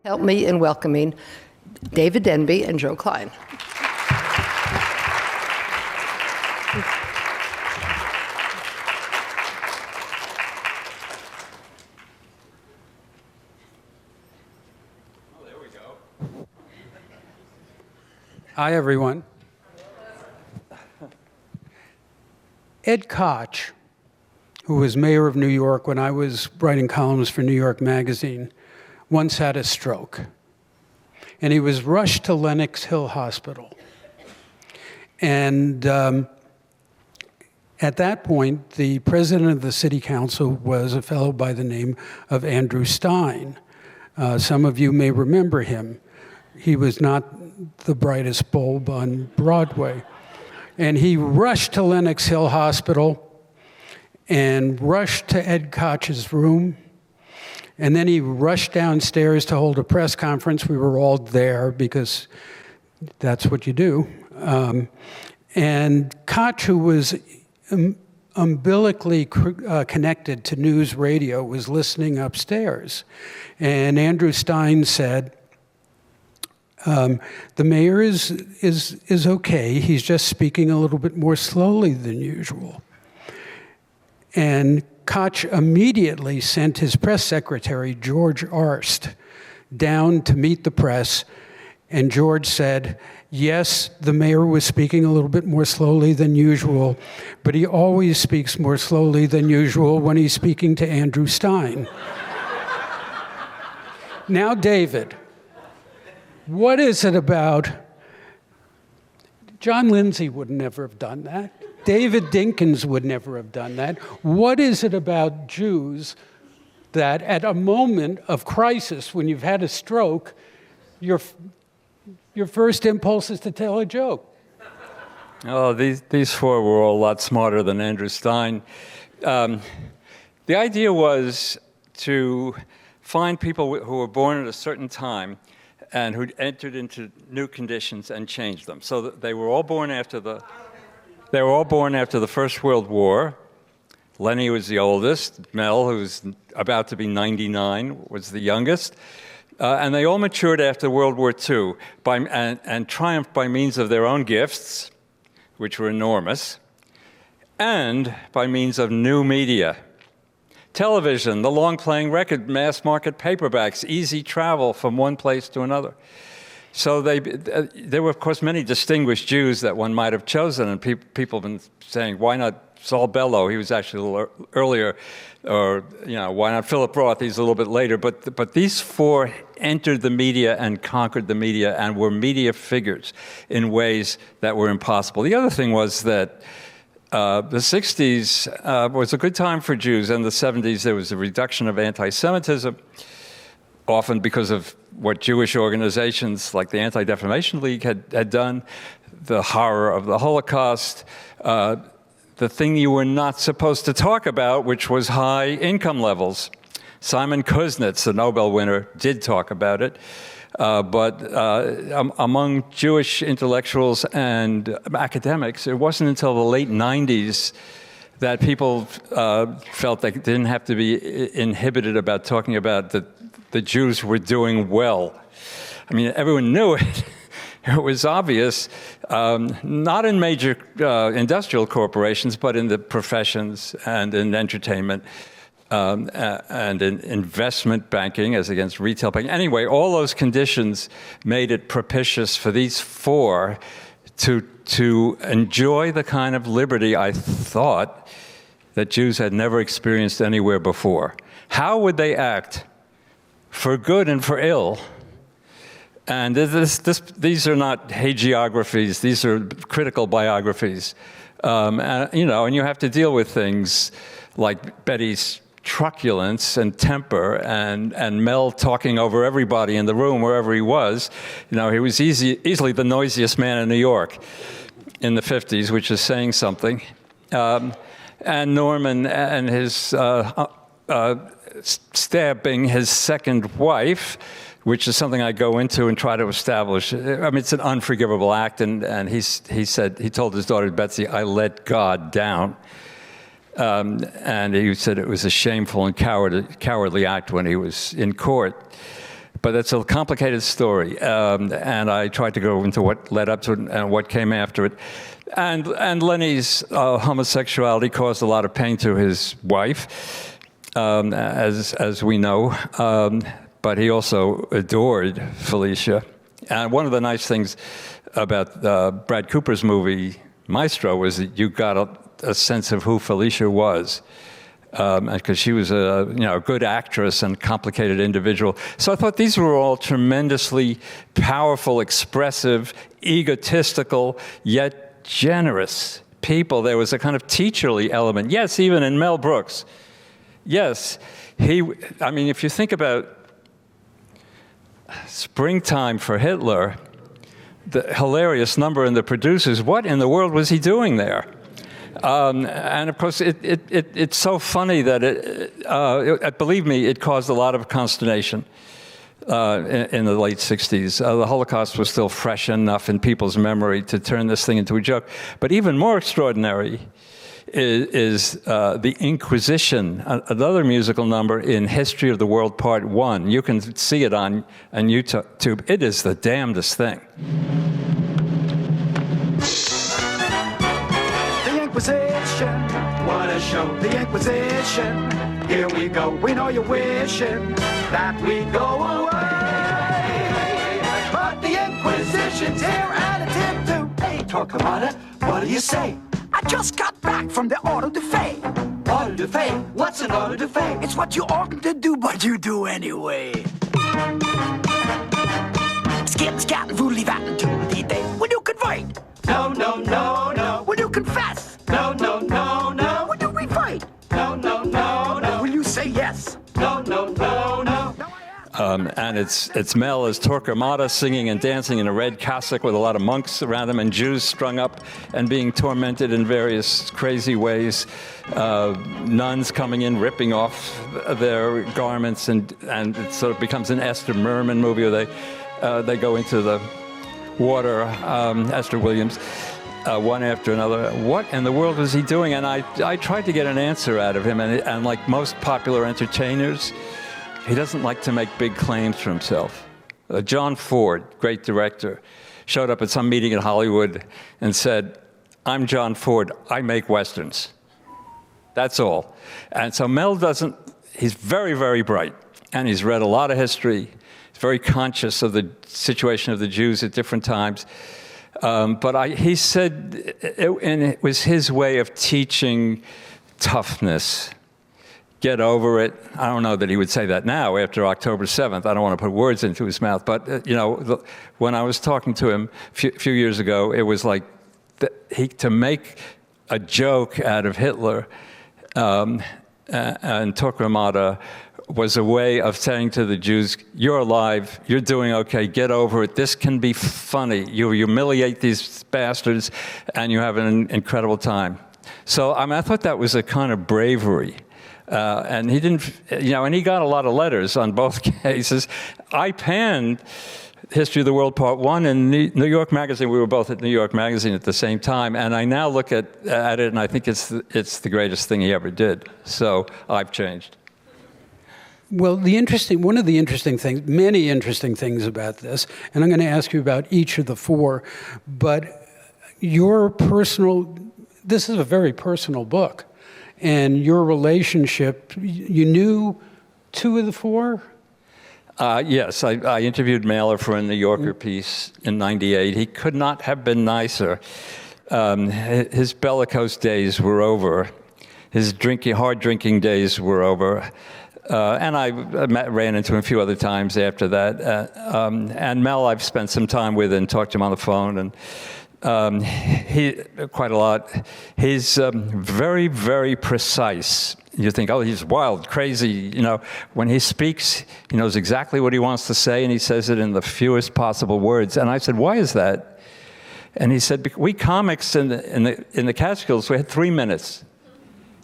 Help me in welcoming David Denby and Joe Klein. Hi, everyone. Ed Koch, who was mayor of New York when I was writing columns for New York Magazine, once had a stroke. And he was rushed to Lenox Hill Hospital. And at that point, the president of the city council was a fellow by the name of Andrew Stein. Some of you may remember him. He was not the brightest bulb on Broadway. And he rushed to Lenox Hill Hospital and rushed to Ed Koch's room. And then he rushed downstairs to hold a press conference. We were all there because that's what you do. And Koch, who was umbilically connected to news radio, was listening upstairs. And Andrew Stein said, the mayor is okay. He's just speaking a little bit more slowly than usual. And Koch immediately sent his press secretary, George Arst, down to meet the press. And George said, yes, the mayor was speaking a little bit more slowly than usual, but he always speaks more slowly than usual when he's speaking to Andrew Stein. Now, David. What is it about? John Lindsay would never have done that. David Dinkins would never have done that. What is it about Jews that at a moment of crisis, when you've had a stroke, your first impulse is to tell a joke? Oh, these four were all a lot smarter than Andrew Stein. The idea was to find people who were born at a certain time and who'd entered into new conditions and changed them. So they were all born after the First World War. Lenny was the oldest. Mel, who's about to be 99, was the youngest. And they all matured after World War II and triumphed by means of their own gifts, which were enormous, and by means of new media. Television, the long-playing record, mass-market paperbacks, easy travel from one place to another. So there were, of course, many distinguished Jews that one might have chosen, and people have been saying, why not Saul Bellow? He was actually a little earlier, or why not Philip Roth? He's a little bit later. But these four entered the media and conquered the media and were media figures in ways that were impossible. The other thing was that the 60s was a good time for Jews. In the 70s, there was a reduction of anti-Semitism, often because of what Jewish organizations like the Anti-Defamation League had done, the horror of the Holocaust, the thing you were not supposed to talk about, which was high income levels. Simon Kuznets, the Nobel winner, did talk about it. But among Jewish intellectuals and academics, it wasn't until the late 90s that people felt they didn't have to be inhibited about talking about the Jews were doing well. I mean, everyone knew it. It was obvious, not in major industrial corporations, but in the professions and in entertainment. And in investment banking as against retail banking. Anyway, all those conditions made it propitious for these four to enjoy the kind of liberty I thought that Jews had never experienced anywhere before. How would they act for good and for ill? And these are not hagiographies, these are critical biographies. And you have to deal with things like Betty's truculence and temper and Mel talking over everybody in the room wherever he was. He was easily the noisiest man in New York in the 50s, which is saying something. And Norman and his stabbing his second wife, which is something I go into and try to establish. I mean, it's an unforgivable act, and he told his daughter Betsy, I let God down. And he said it was a shameful and cowardly act when he was in court. But it's a complicated story, and I tried to go into what led up to it and what came after it. And Lenny's homosexuality caused a lot of pain to his wife, as we know. But he also adored Felicia. And one of the nice things about Brad Cooper's movie Maestro was that you got a sense of who Felicia was. Because she was a good actress and complicated individual. So I thought these were all tremendously powerful, expressive, egotistical, yet generous people. There was a kind of teacherly element. Yes, even in Mel Brooks. Yes, if you think about Springtime for Hitler, the hilarious number in The Producers, what in the world was he doing there? And of course, it's so funny that believe me, it caused a lot of consternation in the late 60s. The Holocaust was still fresh enough in people's memory to turn this thing into a joke. But even more extraordinary is the Inquisition, another musical number in History of the World Part 1. You can see it on YouTube. It is the damnedest thing. Inquisition, what a show, the Inquisition. Here we go, we know you're wishing that we go away. But the Inquisition's here and it's here too. Hey, Torquemada, what do you say? I just got back from the auto de fe. Auto de fe? What's an auto de fe? It's what you oughtn't to do, but you do anyway. Skit, scat, and voodly vat until the day when you convert. No, no, no, no. Will you confess? No, no, no, no. Will you re-fight? No, no, no, no. Will you say yes? No, no, no, no. And it's Mel as Torquemada singing and dancing in a red cassock with a lot of monks around him and Jews strung up and being tormented in various crazy ways. Nuns coming in, ripping off their garments, and it sort of becomes an Esther Merman movie where they go into the water, Esther Williams, one after another. What in the world was he doing? And I tried to get an answer out of him, and like most popular entertainers, he doesn't like to make big claims for himself. John Ford, great director, showed up at some meeting in Hollywood and said, "I'm John Ford, I make Westerns." That's all. And so Mel doesn't, he's very, very bright, and he's read a lot of history. He's very conscious of the situation of the Jews at different times. But he said, and it was his way of teaching toughness. Get over it. I don't know that he would say that now after October 7th. I don't want to put words into his mouth. But, when I was talking to him a few years ago, it was like to make a joke out of Hitler and Torquemada was a way of saying to the Jews, you're alive, you're doing okay, get over it, this can be funny. You humiliate these bastards, and you have an incredible time. So I thought that was a kind of bravery. And he didn't, and he got a lot of letters on both cases. I panned History of the World Part 1 in New York Magazine. We were both at New York Magazine at the same time, and I now look at it, and I think it's the greatest thing he ever did. So I've changed. Well, one of the interesting things, many interesting things about this, and I'm going to ask you about each of the four, but this is a very personal book, and your relationship, you knew two of the four? Yes, I interviewed Mailer for a New Yorker piece in '98. He could not have been nicer. His bellicose days were over. His hard drinking days were over. And I ran into him a few other times after that. And Mel, I've spent some time with and talked to him on the phone, and he quite a lot. He's very, very precise. You think, oh, he's wild, crazy. When he speaks, he knows exactly what he wants to say, and he says it in the fewest possible words. And I said, why is that? And he said, we comics in the Catskills, we had 3 minutes.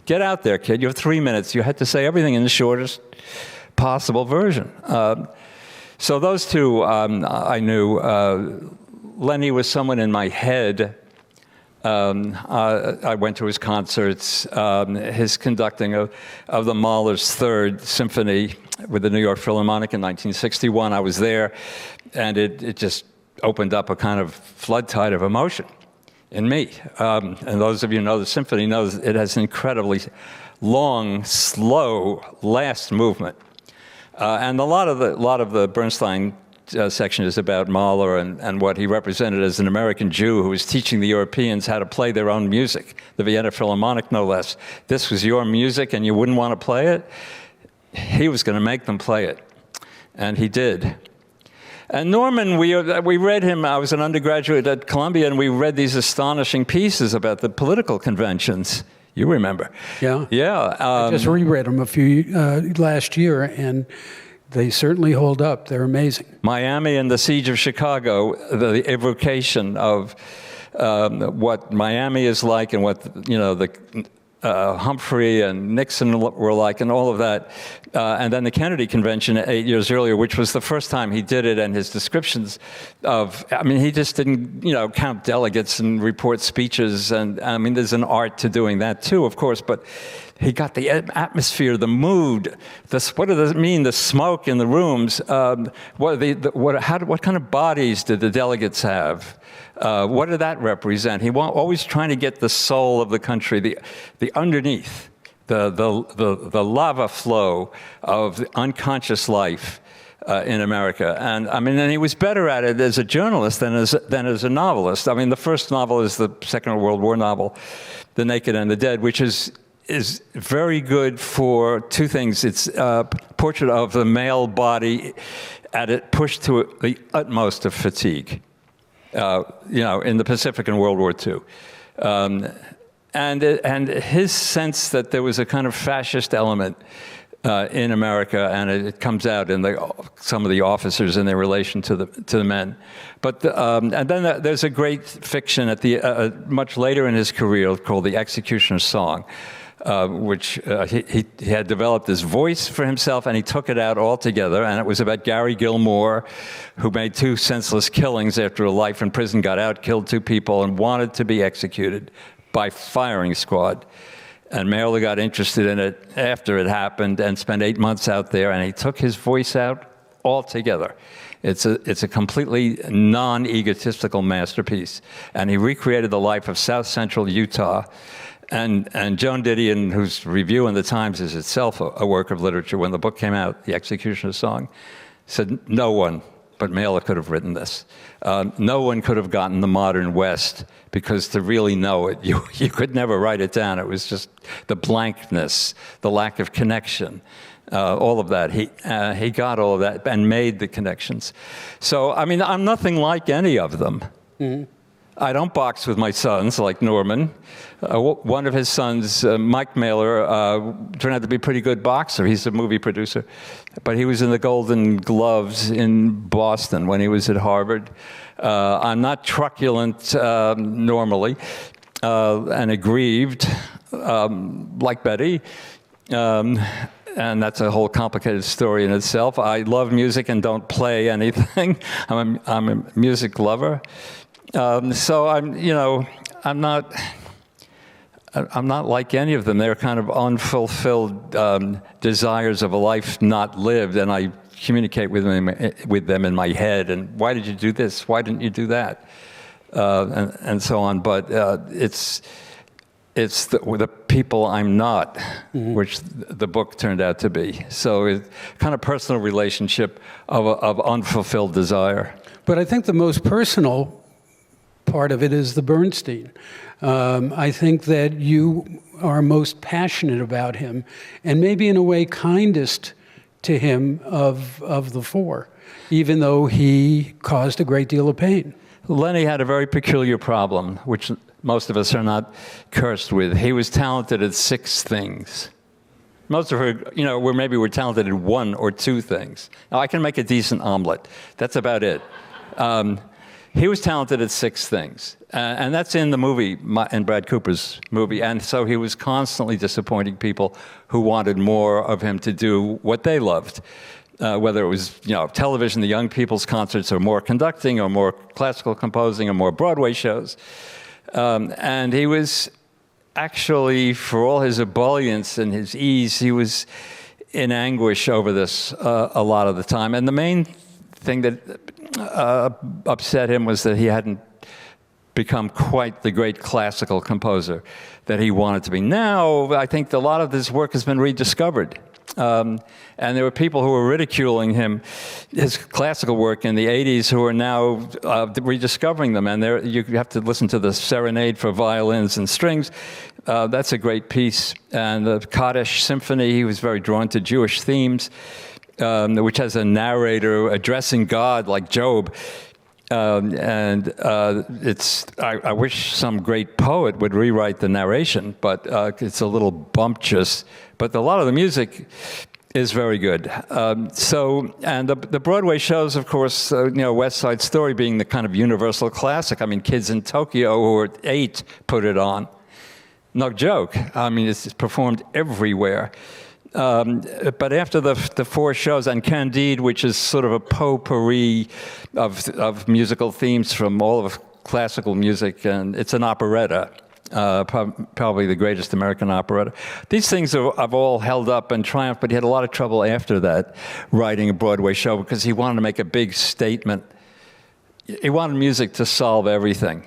Get out there, kid. You have 3 minutes. You had to say everything in the shortest possible version. So those two I knew. Lenny was someone in my head I went to his concerts, his conducting of the Mahler's Third Symphony with the New York Philharmonic in 1961. I was there, and it just opened up a kind of flood tide of emotion in me. And those of you who know the symphony know it has an incredibly long, slow, last movement. And a lot of the Bernstein section is about Mahler and what he represented as an American Jew who was teaching the Europeans how to play their own music, the Vienna Philharmonic no less. This was your music and you wouldn't want to play it? He was going to make them play it. And he did. And Norman, we read him. I was an undergraduate at Columbia, and we read these astonishing pieces about the political conventions. You remember? Yeah. Yeah. I just reread them last year, and they certainly hold up. They're amazing. Miami and the Siege of Chicago, the evocation of what Miami is like and what, the Humphrey and Nixon were like and all of that. And then the Kennedy Convention 8 years earlier, which was the first time he did it, and his descriptions he just didn't, count delegates and report speeches. And there's an art to doing that too, of course, but he got the atmosphere, the mood, what does it mean, the smoke in the rooms? What kind of bodies did the delegates have? What did that represent? He was always trying to get the soul of the country, the underneath, the lava flow of the unconscious life in America. And he was better at it as a journalist than as a novelist. The first novel is the Second World War novel, The Naked and the Dead, which is very good for two things. It's a portrait of the male body pushed to the utmost of fatigue, in the Pacific and World War II. And his sense that there was a kind of fascist element in America, and it comes out in some of the officers in their relation to the men. But and then there's a great fiction at the much later in his career called The Executioner's Song, which he had developed this voice for himself, and he took it out altogether. And it was about Gary Gilmore, who made 2 senseless killings after a life in prison, got out, killed 2 people, and wanted to be executed by firing squad. And Mailer got interested in it after it happened and spent 8 months out there, and he took his voice out altogether. It's a completely non-egotistical masterpiece. And he recreated the life of South Central Utah. And Joan Didion, whose review in the Times is itself a work of literature, when the book came out, The Executioner's Song, said no one but Mailer could have written this. No one could have gotten the modern West, because to really know it, you could never write it down. It was just the blankness, the lack of connection, all of that. He got all of that and made the connections. So, I'm nothing like any of them. Mm-hmm. I don't box with my sons like Norman. One of his sons, Mike Mailer, turned out to be a pretty good boxer. He's a movie producer. But he was in the Golden Gloves in Boston when he was at Harvard. I'm not truculent normally and aggrieved like Betty. And that's a whole complicated story in itself. I love music and don't play anything. I'm a music lover. So I'm not like any of them. They're kind of unfulfilled desires of a life not lived, and I communicate with them in my head. And why did you do this? Why didn't you do that? And so on. But it's the people I'm not, mm-hmm. which the book turned out to be. So it's kind of personal relationship of unfulfilled desire. But I think the most personal part of it is the Bernstein. I think that you are most passionate about him, and maybe in a way kindest to him of the 4, even though he caused a great deal of pain. Lenny had a very peculiar problem, which most of us are not cursed with. He was talented at 6 things. Most of her, we're talented at 1 or 2 things. Now, I can make a decent omelet. That's about it. He was talented at 6 things, and that's in the movie, in Brad Cooper's movie, and so he was constantly disappointing people who wanted more of him to do what they loved, whether it was, television, the young people's concerts, or more conducting, or more classical composing, or more Broadway shows. And he was actually, for all his ebullience and his ease, he was in anguish over this a lot of the time. And the main thing that upset him was that he hadn't become quite the great classical composer that he wanted to be. Now, I think a lot of this work has been rediscovered. And there were people who were ridiculing his classical work in the 80s who are now rediscovering them. And you have to listen to the Serenade for Violins and Strings. That's a great piece. And the Kaddish Symphony, he was very drawn to Jewish themes, which has a narrator addressing God like Job. I wish some great poet would rewrite the narration, but it's a little bumptious. But a lot of the music is very good. And the Broadway shows, of course, West Side Story being the kind of universal classic. I mean, kids in Tokyo who were 8 put it on. No joke. I mean, it's performed everywhere. But after the 4 shows, and Candide, which is sort of a potpourri of musical themes from all of classical music, and it's an operetta, probably the greatest American operetta. These things have all held up and triumphed, but he had a lot of trouble after that writing a Broadway show because he wanted to make a big statement. He wanted music to solve everything.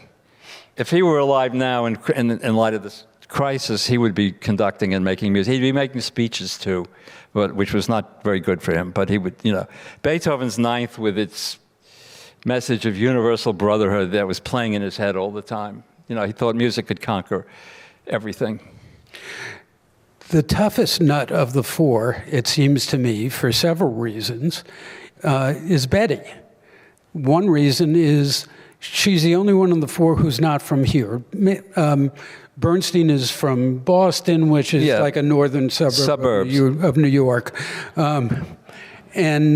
If he were alive now in light of this crisis, he would be conducting and making music. He'd be making speeches too, which was not very good for him. But he would, Beethoven's Ninth with its message of universal brotherhood that was playing in his head all the time. He thought music could conquer everything. The toughest nut of the 4, it seems to me, for several reasons, is Betty. One reason is she's the only one of the 4 who's not from here. Bernstein is from Boston, which is like a northern suburb of New York. And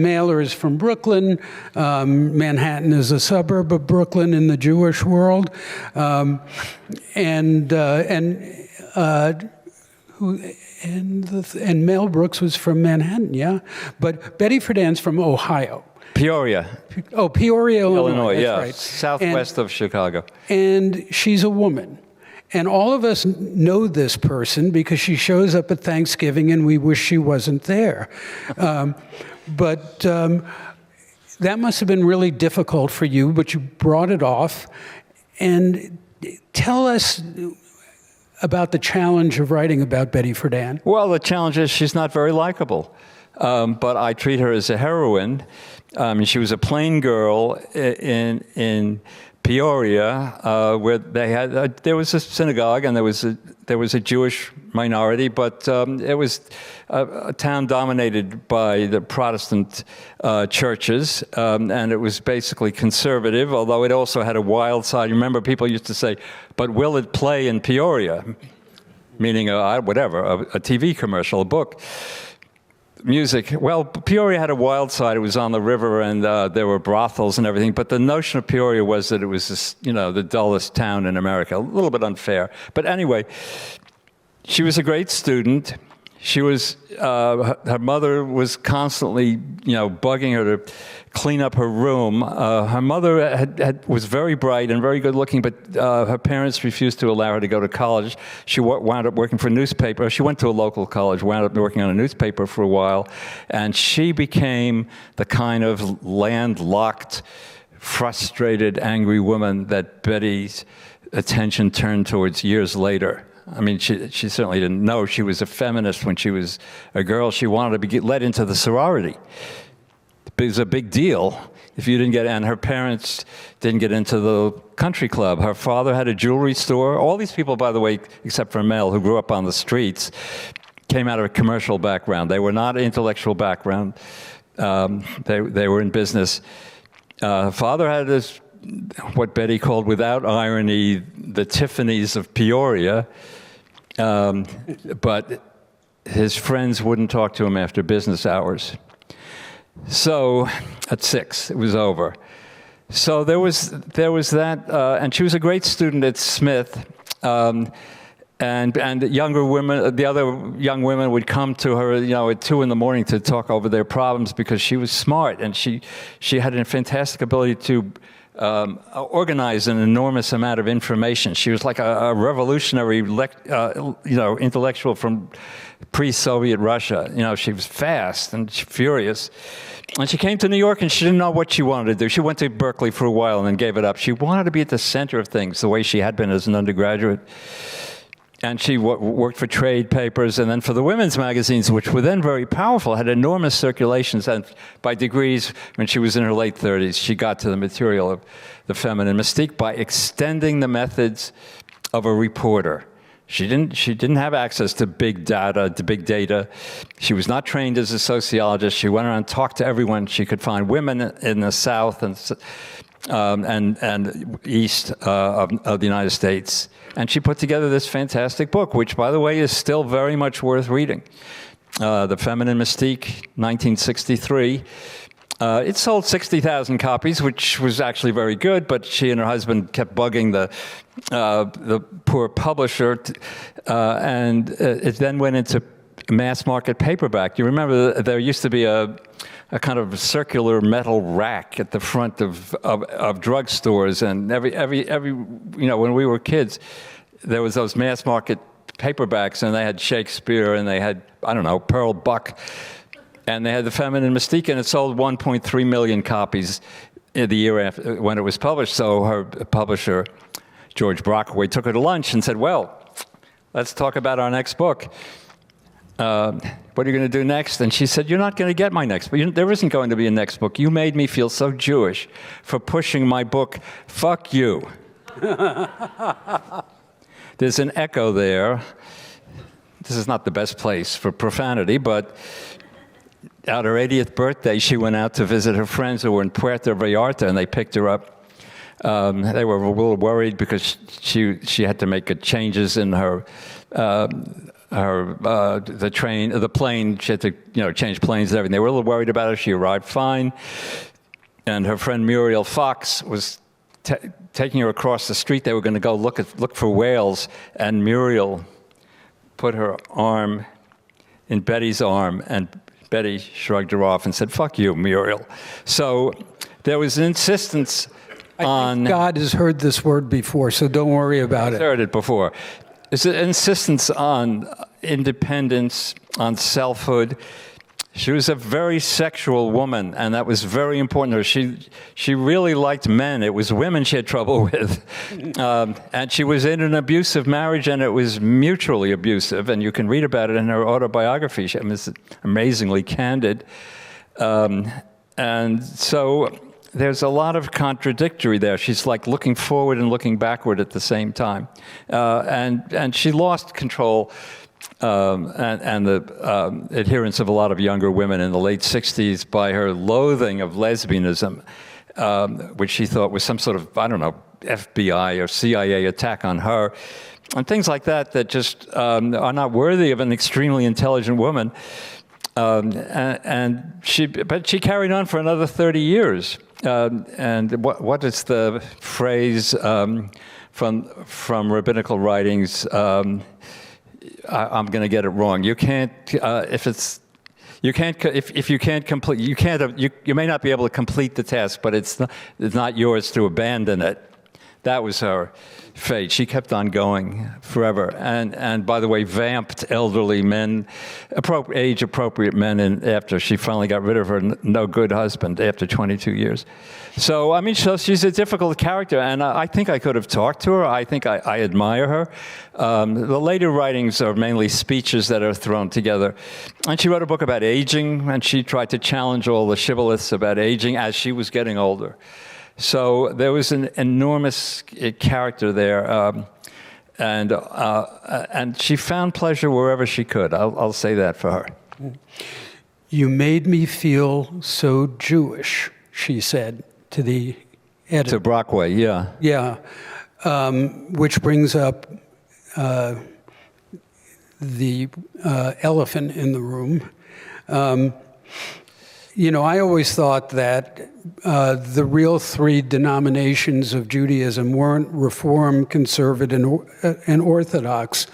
Mailer is from Brooklyn. Manhattan is a suburb of Brooklyn in the Jewish world. And Mel Brooks was from Manhattan, yeah. But Betty Friedan's from Ohio. Peoria. Oh, Peoria, Illinois. That's yeah, right. Southwest of Chicago. And she's a woman. And all of us know this person because she shows up at Thanksgiving and we wish she wasn't there. But that must have been really difficult for you, but you brought it off. And tell us about the challenge of writing about Betty Friedan. Well, the challenge is she's not very likable. But I treat her as a heroine. She was a plain girl in Peoria, where there was a synagogue and there was a Jewish minority, but it was a town dominated by the Protestant churches, and it was basically conservative, although it also had a wild side. You remember people used to say, "But will it play in Peoria?" Meaning a TV commercial, a book. Music. Well, Peoria had a wild side. It was on the river, and there were brothels and everything. But the notion of Peoria was that it was this, the dullest town in America. A little bit unfair. But anyway, she was a great student. She was, her mother was constantly, bugging her to clean up her room. Her mother was very bright and very good looking, but her parents refused to allow her to go to college. She wound up working for a newspaper. She went to a local college, wound up working on a newspaper for a while, and she became the kind of landlocked, frustrated, angry woman that Betty's attention turned towards years later. I mean, she certainly didn't know she was a feminist when she was a girl. She wanted to be let into the sorority. It was a big deal if you didn't get, and her parents didn't get into the country club. Her father had a jewelry store. All these people, by the way, except for Mel, who grew up on the streets, came out of a commercial background. They were not intellectual background. They were in business. Father had this, what Betty called, without irony, the Tiffany's of Peoria. But his friends wouldn't talk to him after business hours. So at 6, it was over. So there was that, and she was a great student at Smith. And younger women, the other young women would come to her, at 2 a.m. to talk over their problems because she was smart and she had a fantastic ability to organize an enormous amount of information. She was like a revolutionary, intellectual from pre-Soviet Russia. She was fast and furious. And she came to New York, and she didn't know what she wanted to do. She went to Berkeley for a while and then gave it up. She wanted to be at the center of things, the way she had been as an undergraduate. And she worked for trade papers and then for the women's magazines, which were then very powerful, had enormous circulations. And by degrees, when she was in her late 30s, she got to the material of the feminine mystique by extending the methods of a reporter. She didn't have access to big data. She was not trained as a sociologist. She went around and talked to everyone she could find, women in the South and east of the United States. And she put together this fantastic book, which, by the way, is still very much worth reading. The Feminine Mystique, 1963. It sold 60,000 copies, which was actually very good, but she and her husband kept bugging the poor publisher, and it then went into mass market paperback. You remember there used to be a kind of circular metal rack at the front of drugstores, and every when we were kids, there was those mass market paperbacks, and they had Shakespeare, and they had, I don't know, Pearl Buck. And they had the Feminine Mystique, and it sold 1.3 million copies in the year after when it was published. So her publisher, George Brockway, took her to lunch and said, well, let's talk about our next book. What are you going to do next? And she said, you're not going to get my next book. There isn't going to be a next book. You made me feel so Jewish for pushing my book. Fuck you. There's an echo there. This is not the best place for profanity, but at her 80th birthday, she went out to visit her friends who were in Puerto Vallarta, and they picked her up. They were a little worried because she had to make changes in the plane. She had to change planes and everything. They were a little worried about her. She arrived fine, and her friend Muriel Fox was taking her across the street. They were going to go look for whales, and Muriel put her arm in Betty's arm, and Betty shrugged her off and said, fuck you, Muriel. So there was an insistence on... I think God has heard this word before, so don't worry about it. I've heard it before. There's an insistence on independence, on selfhood. She was a very sexual woman, and that was very important to her. She really liked men. It was women she had trouble with. And she was in an abusive marriage, and it was mutually abusive. And you can read about it in her autobiography. It's amazingly candid. And so there's a lot of contradictory there. She's like looking forward and looking backward at the same time. And she lost control and the adherence of a lot of younger women in the late 60s by her loathing of lesbianism, which she thought was some sort of, I don't know, FBI or CIA attack on her, and things like that just are not worthy of an extremely intelligent woman. But she carried on for another 30 years. And what is the phrase from rabbinical writings? I'm going to get it wrong. You can't if you can't complete, you may not be able to complete the task, but it's not yours to abandon it. That was her fate. She kept on going forever, and by the way, vamped elderly men, age-appropriate men, after she finally got rid of her no good husband after 22 years. So I mean, she's a difficult character, and I think I could have talked to her. I think I admire her. The later writings are mainly speeches that are thrown together, and she wrote a book about aging, and she tried to challenge all the shibboleths about aging as she was getting older. So there was an enormous character there, and she found pleasure wherever she could. I'll say that for her. You made me feel so Jewish, she said to the editor. To Brockway, yeah. Yeah, which brings up the elephant in the room. I always thought that the real three denominations of Judaism weren't Reform, Conservative, and Orthodox.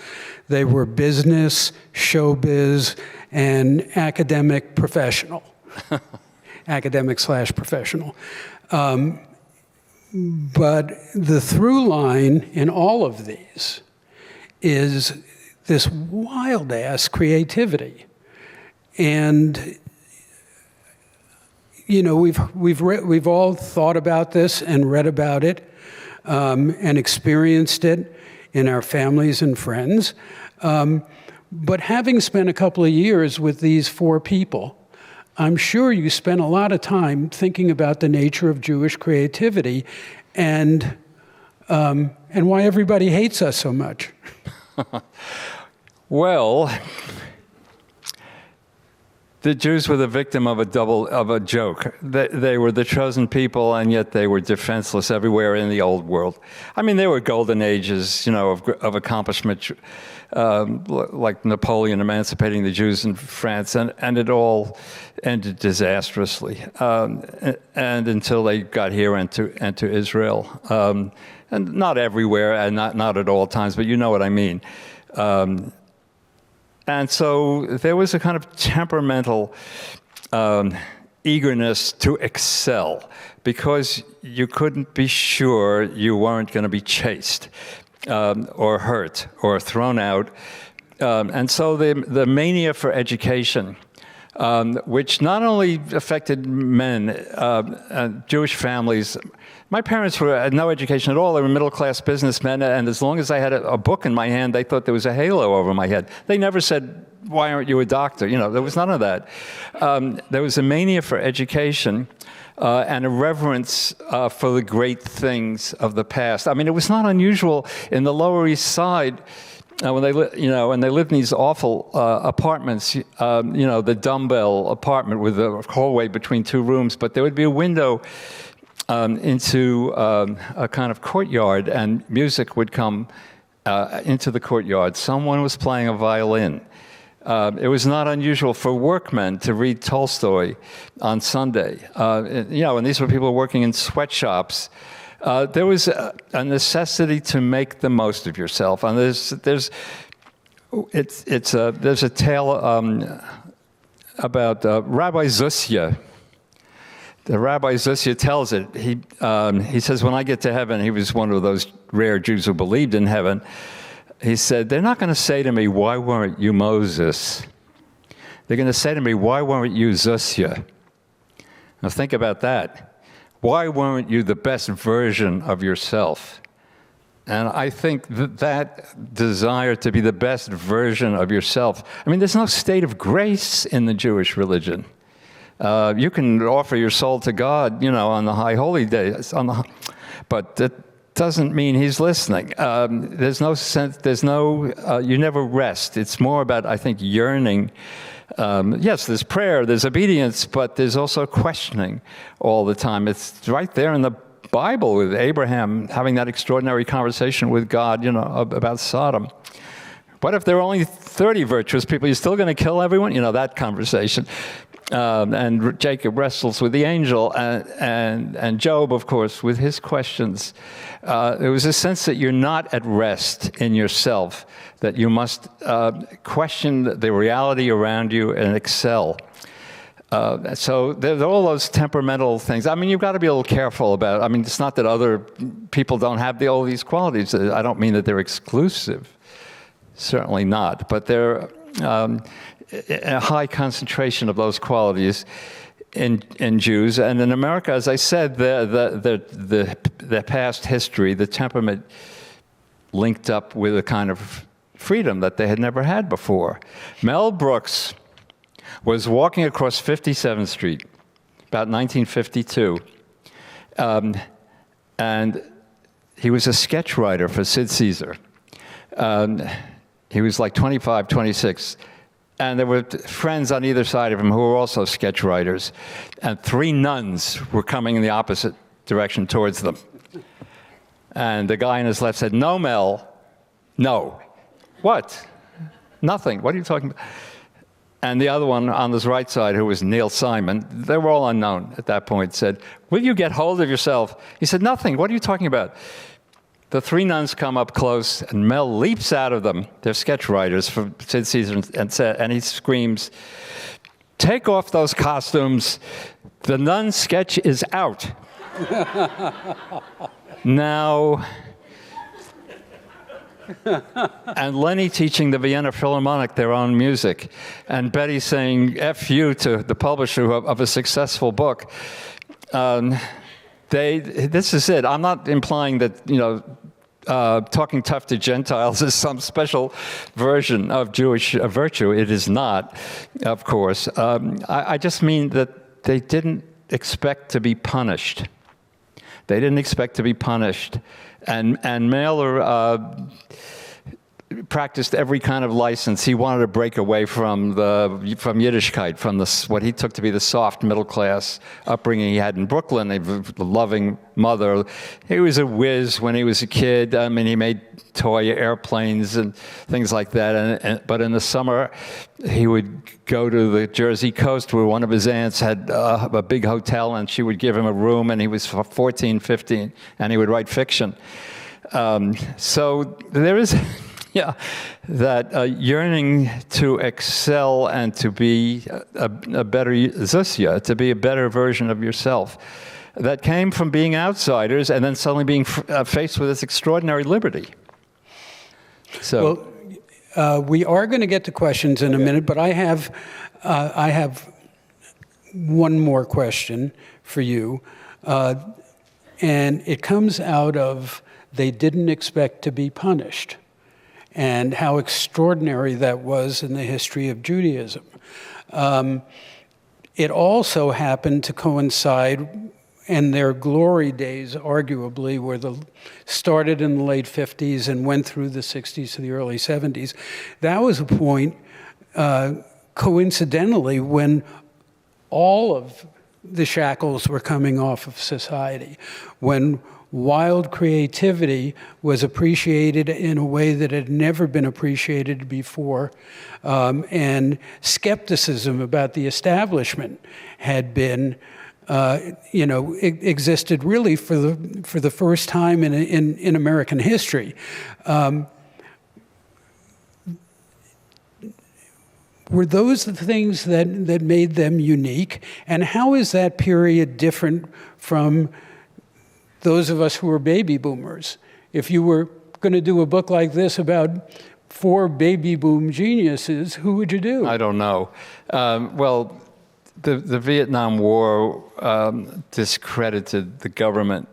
They were business, showbiz, and academic professional. Academic/professional. But the through line in all of these is this wild-ass creativity. And, you know, we've all thought about this and read about it and experienced it in our families and friends. But having spent a couple of years with these four people, I'm sure you spent a lot of time thinking about the nature of Jewish creativity and why everybody hates us so much. Well, the Jews were the victim of a joke. They were the chosen people, and yet they were defenseless everywhere in the old world. I mean, there were golden ages, you know, of accomplishment, like Napoleon emancipating the Jews in France, and it all ended disastrously, and until they got here and to Israel, and not everywhere, and not at all times, but you know what I mean. And so there was a kind of temperamental eagerness to excel, because you couldn't be sure you weren't going to be chased or hurt or thrown out. And so the mania for education, which not only affected men, Jewish families. My parents had no education at all. They were middle-class businessmen, and as long as I had a book in my hand, they thought there was a halo over my head. They never said, "Why aren't you a doctor?" You know, there was none of that. There was a mania for education and a reverence for the great things of the past. I mean, it was not unusual in the Lower East Side. When they lived in these awful apartments, you know, the dumbbell apartment with a hallway between two rooms, but there would be a window into a kind of courtyard, and music would come into the courtyard. Someone was playing a violin. It was not unusual for workmen to read Tolstoy on Sunday. You know, and these were people working in sweatshops. There was a necessity to make the most of yourself, and there's a tale about Rabbi Zusya. The Rabbi Zusya tells it. He says, when I get to heaven, he was one of those rare Jews who believed in heaven. He said, they're not going to say to me, "Why weren't you Moses?" They're going to say to me, "Why weren't you Zusya?" Now think about that. Why weren't you the best version of yourself? And I think that desire to be the best version of yourself, I mean, there's no state of grace in the Jewish religion. You can offer your soul to God, you know, on the high holy days, but that doesn't mean he's listening. There's no sense, you never rest. It's more about, I think, yearning. Yes, there's prayer, there's obedience, but there's also questioning all the time. It's right there in the Bible with Abraham having that extraordinary conversation with God, you know, about Sodom. What if there are only 30 virtuous people? You're still going to kill everyone? You know, that conversation. And Jacob wrestles with the angel, and Job, of course, with his questions. There was a sense that you're not at rest in yourself, that you must question the reality around you and excel. So there's all those temperamental things. I mean, you've got to be a little careful about it. I mean, it's not that other people don't have all these qualities. I don't mean that they're exclusive. Certainly not. But they're a high concentration of those qualities in Jews. And in America, as I said, the past history, the temperament linked up with a kind of freedom that they had never had before. Mel Brooks was walking across 57th Street, about 1952, and he was a sketch writer for Sid Caesar. He was like 25, 26. And there were friends on either side of him who were also sketch writers. And 3 nuns were coming in the opposite direction towards them. And the guy on his left said, "No, Mel, no." "What?" "Nothing. What are you talking about?" And the other one on his right side, who was Neil Simon, they were all unknown at that point, said, "Will you get hold of yourself?" He said, "Nothing. What are you talking about?" The 3 nuns come up close, and Mel leaps out of them. They're sketch writers for Sid Caesar, and he screams, "Take off those costumes. The nun sketch is out." Now, and Lenny teaching the Vienna Philharmonic their own music, and Betty saying F you to the publisher of a successful book. This is it. I'm not implying that, talking tough to Gentiles is some special version of Jewish virtue. It is not, of course. I just mean that they didn't expect to be punished. They didn't expect to be punished. And Mailer practiced every kind of license. He wanted to break away from Yiddishkeit, from what he took to be the soft middle-class upbringing he had in Brooklyn, a loving mother. He was a whiz when he was a kid. I mean, he made toy airplanes and things like that. But in the summer, he would go to the Jersey coast where one of his aunts had a big hotel, and she would give him a room, and he was 14, 15, and he would write fiction. So there is... Yeah, that yearning to excel and to be a better Zusya, to be a better version of yourself, that came from being outsiders and then suddenly being faced with this extraordinary liberty. So, well, we are going to get to questions in a minute, but I have one more question for you, and it comes out of they didn't expect to be punished, and how extraordinary that was in the history of Judaism. It also happened to coincide, and their glory days, arguably, started in the late 50s and went through the 60s to the early 70s. That was a point, coincidentally, when all of the shackles were coming off of society, when wild creativity was appreciated in a way that had never been appreciated before, and skepticism about the establishment had been, existed really for the first time in American history. Were those the things that made them unique? And how is that period different from those of us who were baby boomers? If you were going to do a book like this about 4 baby boom geniuses, who would you do? I don't know. Well, the Vietnam War discredited the government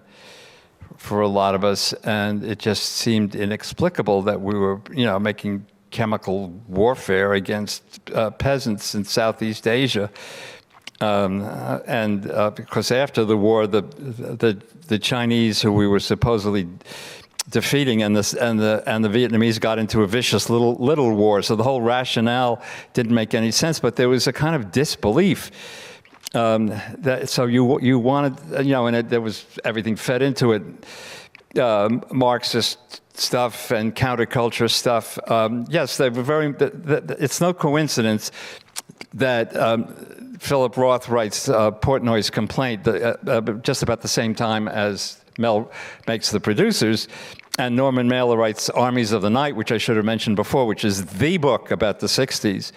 for a lot of us, and it just seemed inexplicable that we were, making chemical warfare against peasants in Southeast Asia. Because after the war, the Chinese, who we were supposedly defeating, and the Vietnamese got into a vicious little war. So the whole rationale didn't make any sense. But there was a kind of disbelief so you wanted, and there was everything fed into it, Marxist stuff and counterculture stuff. Yes, they were very. It's no coincidence that Philip Roth writes Portnoy's Complaint just about the same time as Mel makes The Producers, and Norman Mailer writes Armies of the Night, which I should have mentioned before, which is the book about the 60s.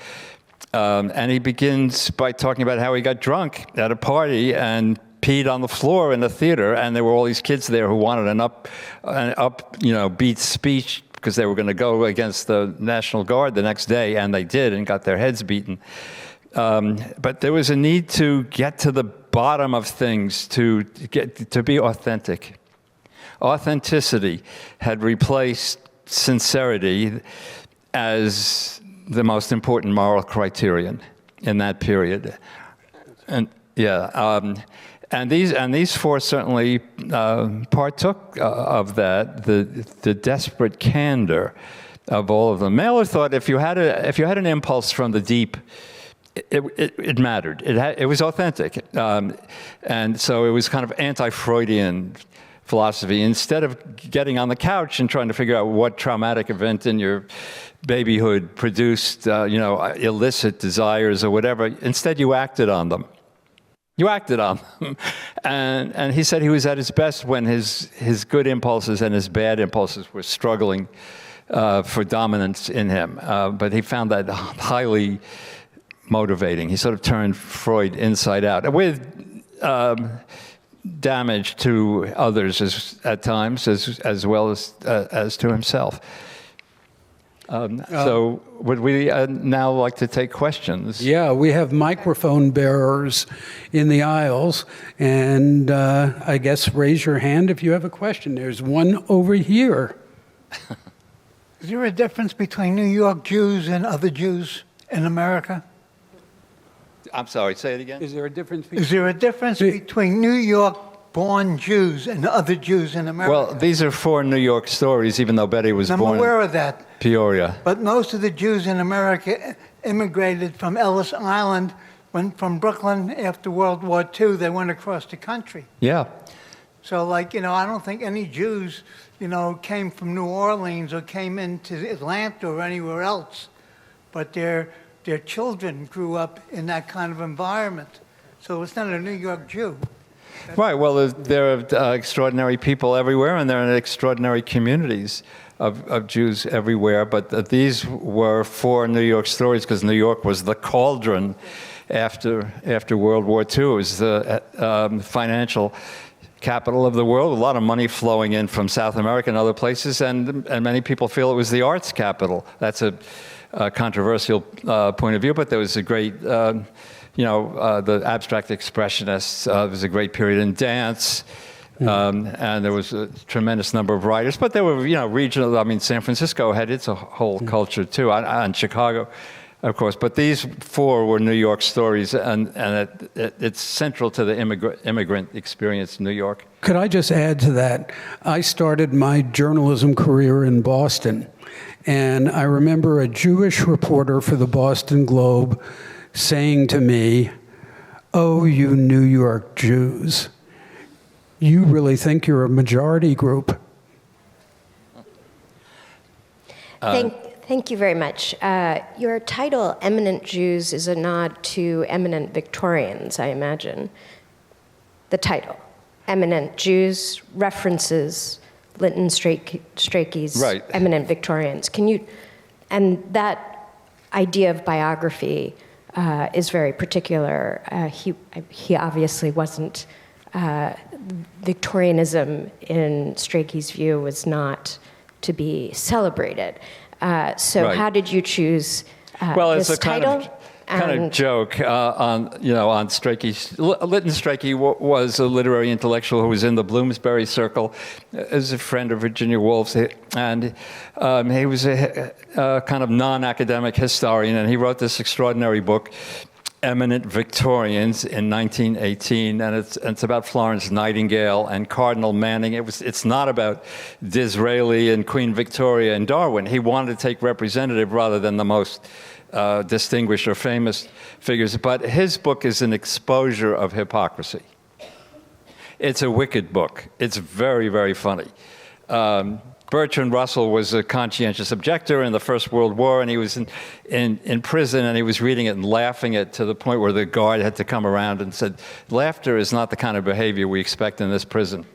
And he begins by talking about how he got drunk at a party and peed on the floor in the theater, and there were all these kids there who wanted an upbeat speech because they were going to go against the National Guard the next day, and they did, and got their heads beaten. But there was a need to get to the bottom of things, to be authentic. Authenticity had replaced sincerity as the most important moral criterion in that period. And and these 4 certainly partook of that, the desperate candor of all of them. Mailer thought if you had an impulse from the deep, it mattered. It was authentic, and so it was kind of anti-Freudian philosophy. Instead of getting on the couch and trying to figure out what traumatic event in your babyhood produced, illicit desires or whatever, instead you acted on them. You acted on them. And he said he was at his best when his good impulses and his bad impulses were struggling for dominance in him. But he found that highly motivating. He sort of turned Freud inside out. With damage to others at times, as well as to himself. So would we now like to take questions? Yeah, we have microphone bearers in the aisles, and I guess raise your hand if you have a question. There's one over here. Is there a difference between New York Jews and other Jews in America? I'm sorry, say it again? Is there a difference? Is there a difference between New York-born Jews and other Jews in America? Well, these are 4 New York stories, even though Betty was I'm born aware in of that. Peoria. But most of the Jews in America immigrated from Ellis Island. From Brooklyn after World War II, they went across the country. Yeah. So, I don't think any Jews, came from New Orleans or came into Atlanta or anywhere else. But their children grew up in that kind of environment. So it's not a New York Jew. Right. Well, there are extraordinary people everywhere, and there are extraordinary communities of Jews everywhere. But these were 4 New York stories because New York was the cauldron after World War II. It was the financial capital of the world. A lot of money flowing in from South America and other places, and many people feel it was the arts capital. That's a controversial point of view, but there was a great. The abstract expressionists, there was a great period in dance, and there was a tremendous number of writers. But there were, regional, San Francisco had its whole culture too, and Chicago, of course. But these 4 were New York stories, and it's central to the immigrant experience in New York. Could I just add to that? I started my journalism career in Boston, and I remember a Jewish reporter for the Boston Globe saying to me, "Oh, you New York Jews, you really think you're a majority group?" Thank you very much. Your title, Eminent Jews, is a nod to eminent Victorians, I imagine. The title, Eminent Jews, references Lytton Strachey's right. Eminent Victorians. And that idea of biography is very particular. He obviously wasn't, Victorianism in Strachey's view was not to be celebrated. So right. How did you choose It's this a title? kind of joke on Strachey. Lytton Strachey was a literary intellectual who was in the Bloomsbury Circle as a friend of Virginia Woolf's, and he was a kind of non-academic historian, and he wrote this extraordinary book, Eminent Victorians, in 1918, and it's about Florence Nightingale and Cardinal Manning. It's not about Disraeli and Queen Victoria and Darwin. He wanted to take representative rather than the most distinguished or famous figures, but his book is an exposure of hypocrisy. It's a wicked book. It's very, very funny. Bertrand Russell was a conscientious objector in the First World War, and he was in prison, and he was reading it and laughing it to the point where the guard had to come around and said, "Laughter is not the kind of behavior we expect in this prison."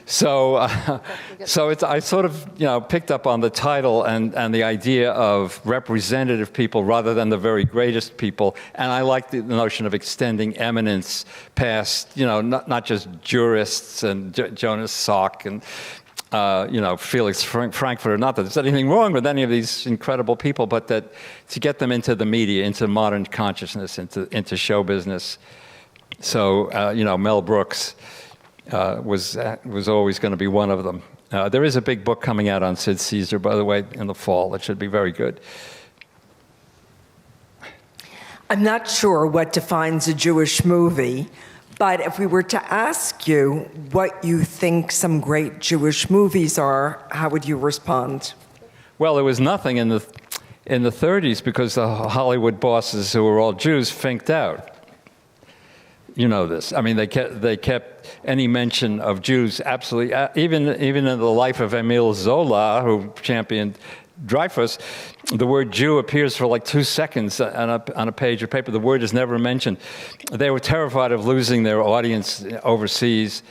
So I sort of picked up on the title and the idea of representative people rather than the very greatest people, and I like the notion of extending eminence past not just jurists and Jonas Salk and Felix Frankfurter. Not that there's anything wrong with any of these incredible people, but that to get them into the media, into modern consciousness, into show business. So Mel Brooks was always going to be one of them. There is a big book coming out on Sid Caesar, by the way, in the fall. It should be very good. I'm not sure what defines a Jewish movie, but if we were to ask you what you think some great Jewish movies are, how would you respond? Well, there was nothing in the 30s because the Hollywood bosses, who were all Jews, finked out. You know this. I mean, they kept any mention of Jews absolutely. Even in the life of Émile Zola, who championed Dreyfus, the word Jew appears for like 2 seconds on a page of paper. The word is never mentioned. They were terrified of losing their audience overseas.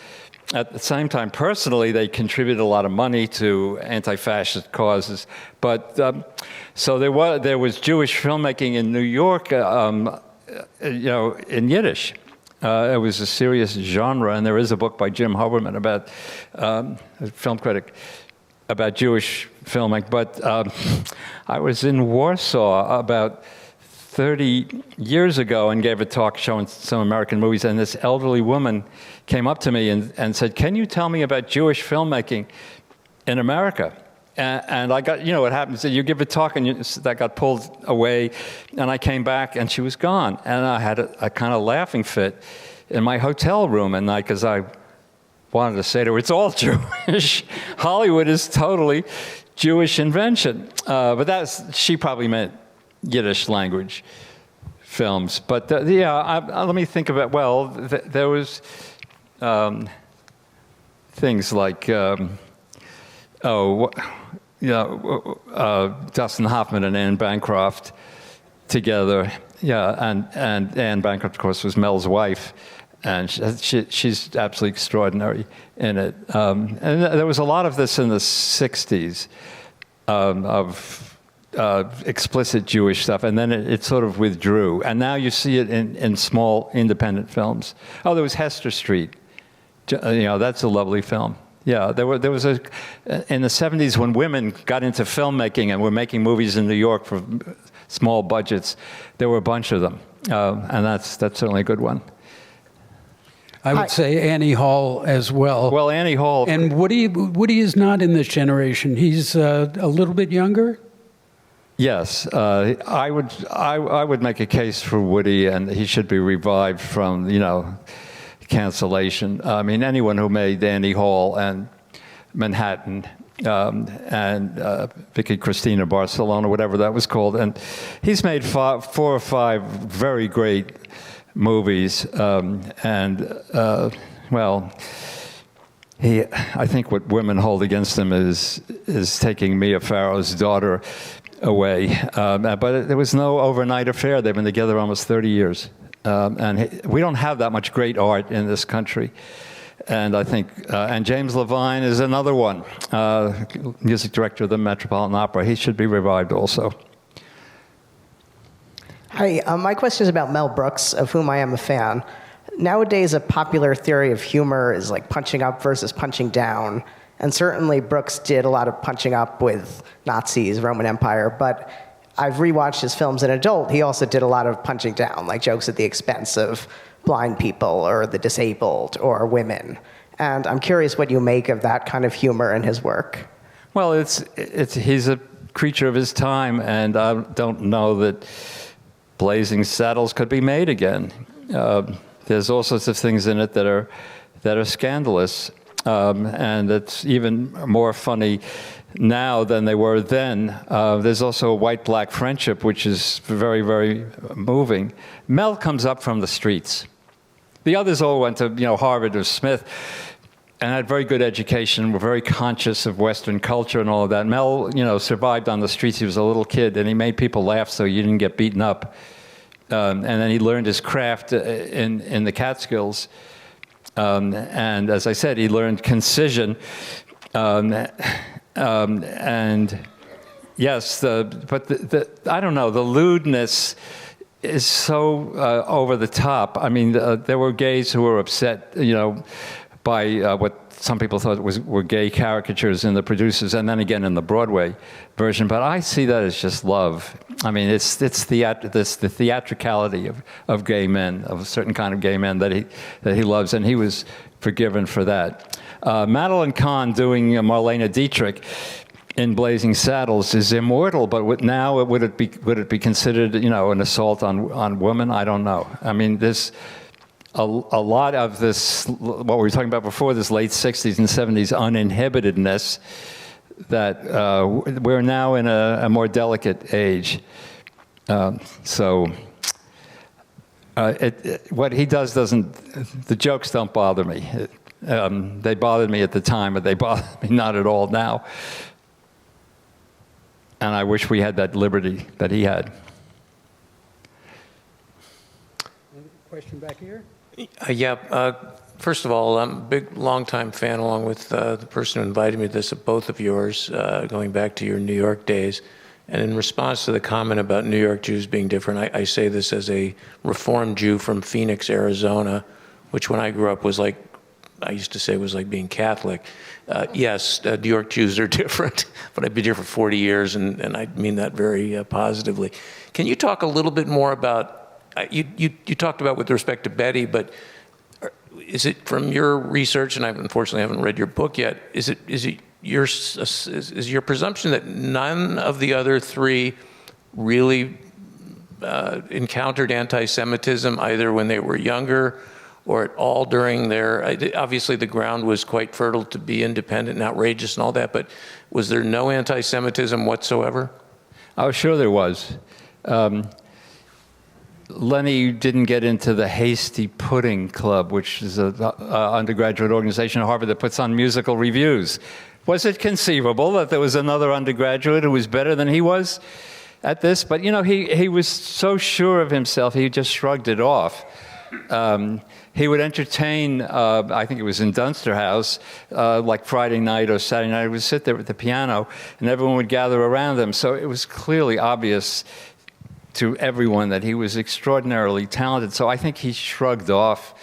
At the same time, personally, they contributed a lot of money to anti-fascist causes. But so there was Jewish filmmaking in New York, in Yiddish. It was a serious genre, and there is a book by Jim Hoberman about, a film critic, about Jewish filming. But I was in Warsaw about 30 years ago and gave a talk showing some American movies, and this elderly woman came up to me and said, "Can you tell me about Jewish filmmaking in America?" And I got, what happens, you give a talk and that got pulled away, and I came back and she was gone. And I had a kind of laughing fit in my hotel room, and because I wanted to say to her, it's all Jewish. Hollywood is totally Jewish invention. But she probably meant Yiddish language films. But let me think about, there was things like, Dustin Hoffman and Anne Bancroft together. Yeah, and Anne Bancroft, of course, was Mel's wife, and she's absolutely extraordinary in it. And there was a lot of this in the 60s of explicit Jewish stuff, and then it sort of withdrew. And now you see it in small independent films. Oh, there was Hester Street. That's a lovely film. Yeah, there was in the 70s when women got into filmmaking and were making movies in New York for small budgets. There were a bunch of them, and that's certainly a good one. I would say Annie Hall as well. Well, Annie Hall. And Woody is not in this generation. He's a little bit younger. Yes, I would make a case for Woody, and he should be revived from cancellation. I mean, anyone who made Annie Hall and Manhattan and Vicky Cristina Barcelona, whatever that was called, and he's made 4 or 5 very great movies, I think what women hold against him is taking Mia Farrow's daughter away. But there was no overnight affair. They've been together almost 30 years. And we don't have that much great art in this country. And I think, and James Levine is another one, music director of the Metropolitan Opera. He should be revived also. Hi, my question is about Mel Brooks, of whom I am a fan. Nowadays, a popular theory of humor is like punching up versus punching down. And certainly Brooks did a lot of punching up with Nazis, Roman Empire, but I've rewatched his films as an adult. He also did a lot of punching down, like jokes at the expense of blind people or the disabled or women. And I'm curious what you make of that kind of humor in his work. Well, he's a creature of his time, and I don't know that Blazing Saddles could be made again. There's all sorts of things in it that are scandalous, and it's even more funny now than they were then. There's also a white-black friendship, which is very, very moving. Mel comes up from the streets. The others all went to Harvard or Smith and had very good education, were very conscious of Western culture and all of that. Mel, survived on the streets. He was a little kid, and he made people laugh so you didn't get beaten up. And then he learned his craft in the Catskills. And as I said, he learned concision. And yes, but I don't know, the lewdness is so over the top. I mean, there were gays who were upset, by what some people thought were gay caricatures in the producers, and then again in the Broadway version. But I see that as just love. I mean, it's the theatricality of gay men, of a certain kind of gay men that he loves, and he was forgiven for that. Madeline Kahn doing Marlene Dietrich in Blazing Saddles is immortal, but now would it be considered an assault on women? I don't know. I mean, there's a lot of this, what we were talking about before, this late 60s and 70s uninhibitedness, that we're now in a more delicate age. What he does the jokes don't bother me. They bothered me at the time, but they bother me not at all now. And I wish we had that liberty that he had. Question back here? First of all, I'm a big, long-time fan, along with the person who invited me to this, of both of yours, going back to your New York days. And in response to the comment about New York Jews being different, I say this as a Reformed Jew from Phoenix, Arizona, which when I grew up was like, I used to say was like being Catholic. Yes, New York Jews are different, but I've been here for 40 years, and I mean that very positively. Can you talk a little bit more about, you talked about with respect to Betty, but is it from your research, and I unfortunately haven't read your book yet, is your presumption that none of the other three really encountered anti-Semitism either when they were younger or at all during their, obviously the ground was quite fertile to be independent and outrageous and all that, but was there no anti-Semitism whatsoever? Oh, sure there was. Lenny didn't get into the Hasty Pudding Club, which is an undergraduate organization at Harvard that puts on musical reviews. Was it conceivable that there was another undergraduate who was better than he was at this? But, you know, he was so sure of himself, he just shrugged it off. He would entertain, I think it was in Dunster House, like Friday night or Saturday night. He would sit there at the piano, and everyone would gather around him. So it was clearly obvious to everyone that he was extraordinarily talented. So I think he shrugged off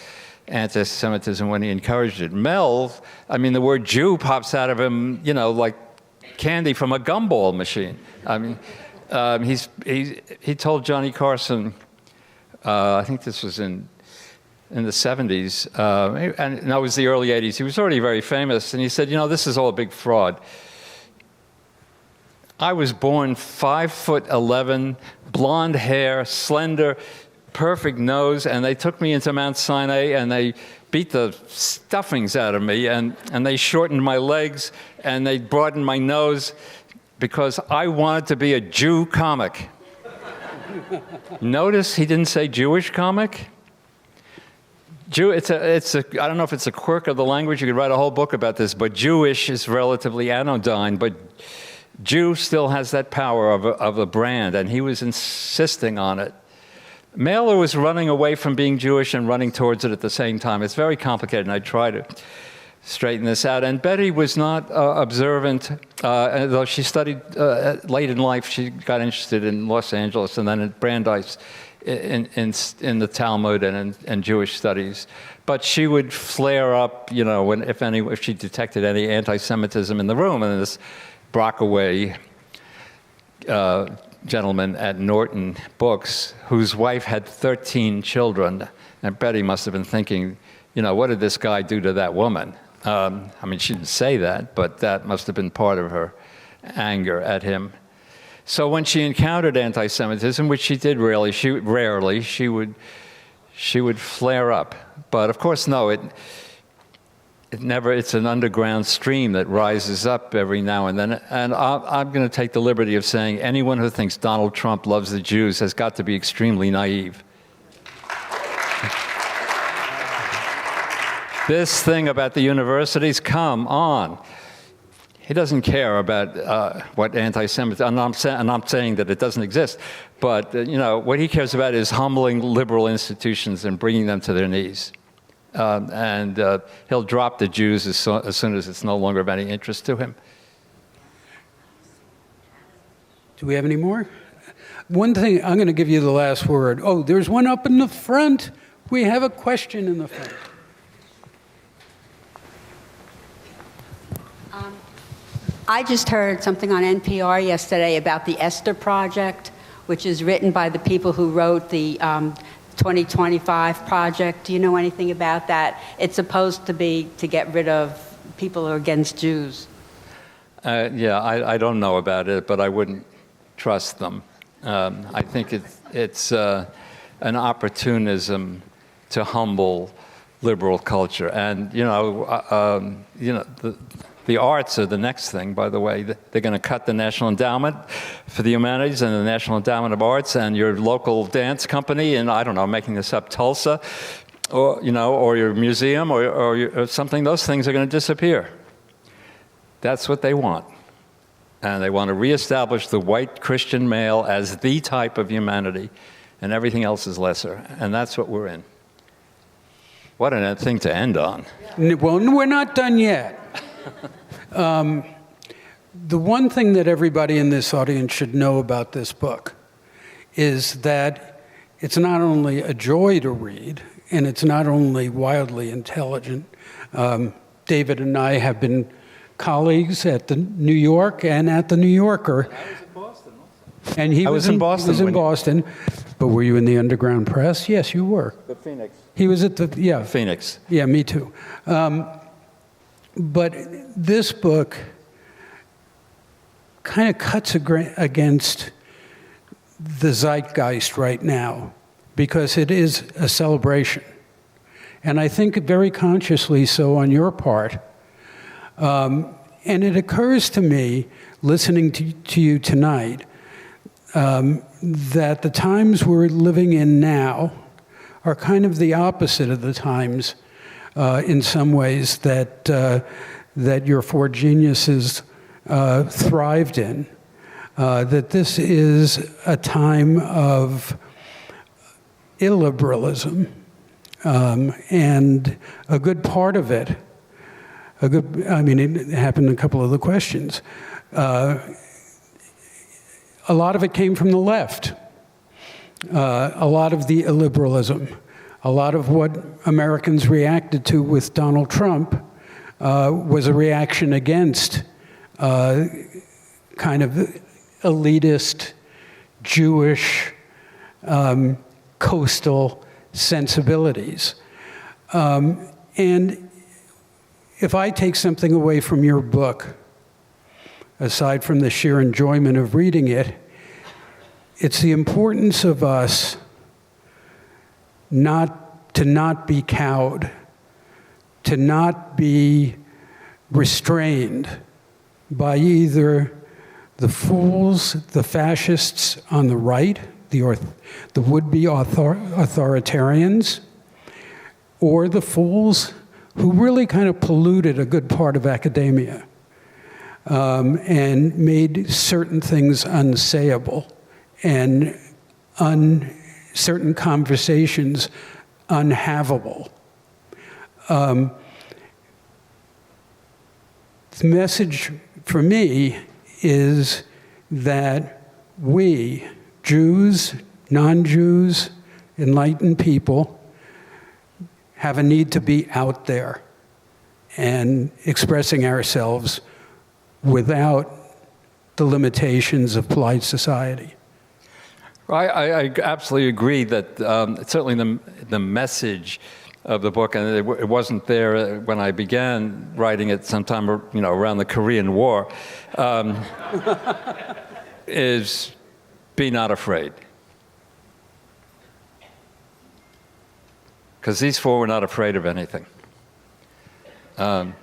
anti-Semitism when he encouraged it. Mel, I mean, the word Jew pops out of him, you know, like candy from a gumball machine. I mean, he told Johnny Carson, I think this was in the 70s, and that was the early 80s. He was already very famous, and he said, you know, this is all a big fraud. I was born 5'11", blonde hair, slender, perfect nose, and they took me into Mount Sinai, and they beat the stuffings out of me, and they shortened my legs, and they broadened my nose, because I wanted to be a Jew comic. Notice he didn't say Jewish comic. Jew, I don't know if it's a quirk of the language. You could write a whole book about this, but Jewish is relatively anodyne, but Jew still has that power of a brand, and he was insisting on it. Mailer was running away from being Jewish and running towards it at the same time. It's very complicated, and I try to straighten this out. And Betty was not observant, though she studied late in life. She got interested in Los Angeles and then at Brandeis in the Talmud and in Jewish studies. But she would flare up, you know, if she detected any anti-Semitism in the room. And this Brockaway gentleman at Norton Books, whose wife had 13 children, and Betty must have been thinking, you know, what did this guy do to that woman? I mean, she didn't say that, but that must have been part of her anger at him. So when she encountered anti-Semitism, which she did rarely, she would flare up. But of course, no, it's an underground stream that rises up every now and then. And I'm going to take the liberty of saying anyone who thinks Donald Trump loves the Jews has got to be extremely naive. This thing about the universities, come on. He doesn't care about what anti-Semitism, and I'm saying that it doesn't exist, but you know, what he cares about is humbling liberal institutions and bringing them to their knees. And he'll drop the Jews as soon as it's no longer of any interest to him. Do we have any more? One thing, I'm going to give you the last word. Oh, there's one up in the front. We have a question in the front. I just heard something on NPR yesterday about the Esther Project, which is written by the people who wrote the 2025 Project. Do you know anything about that? It's supposed to be to get rid of people who are against Jews. Yeah, I don't know about it, but I wouldn't trust them. I think it's an opportunism to humble liberal culture. And, the arts are the next thing, by the way. They're going to cut the National Endowment for the Humanities and the National Endowment of Arts and your local dance company in, I don't know, making this up, Tulsa, or your museum or something. Those things are going to disappear. That's what they want. And they want to reestablish the white Christian male as the type of humanity, and everything else is lesser. And that's what we're in. What a thing to end on. Well, we're not done yet. The one thing that everybody in this audience should know about this book is that it's not only a joy to read, and it's not only wildly intelligent. David and I have been colleagues at the New York and at the New Yorker. I was in Boston also. And he was in Boston. He was in Boston. But were you in the underground press? Yes, you were. The Phoenix. He was at the, yeah. Phoenix. Yeah, me too. But this book kind of cuts against the zeitgeist right now, because it is a celebration. And I think very consciously so on your part. And it occurs to me, listening to you tonight, that the times we're living in now are kind of the opposite of the times, in some ways, that your four geniuses thrived in. That this is a time of illiberalism, and a good part of it, it happened in a couple of the questions. A lot of it came from the left. A lot of the illiberalism, a lot of what Americans reacted to with Donald Trump was a reaction against kind of elitist, Jewish, coastal sensibilities. And if I take something away from your book, aside from the sheer enjoyment of reading it, it's the importance of us not be cowed, to not be restrained by either the fools, the fascists on the right, the would-be authoritarians, or the fools who really kind of polluted a good part of academia, and made certain things unsayable and certain conversations unhavable. The message for me is that we, Jews, non-Jews, enlightened people, have a need to be out there and expressing ourselves without the limitations of polite society. I absolutely agree that certainly the message of the book, and it wasn't there when I began writing it sometime around the Korean War, is be not afraid. Because these four were not afraid of anything. Mel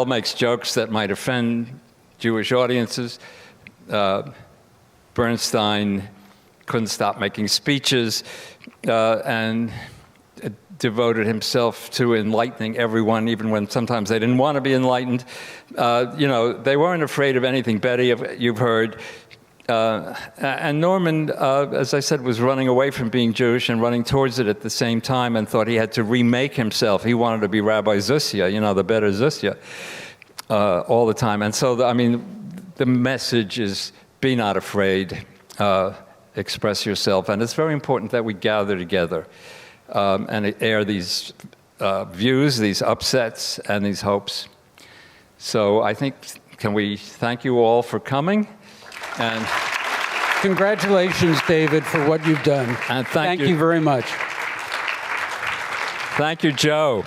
makes jokes that might offend Jewish audiences. Bernstein couldn't stop making speeches and devoted himself to enlightening everyone, even when sometimes they didn't want to be enlightened. They weren't afraid of anything. Betty, you've heard. And Norman, as I said, was running away from being Jewish and running towards it at the same time, and thought he had to remake himself. He wanted to be Rabbi Zusia, the better Zusia, all the time. And so, the message is be not afraid, express yourself. And it's very important that we gather together and air these views, these upsets, and these hopes. So I think, can we thank you all for coming? And congratulations, David, for what you've done. And thank you very much. Thank you, Joe.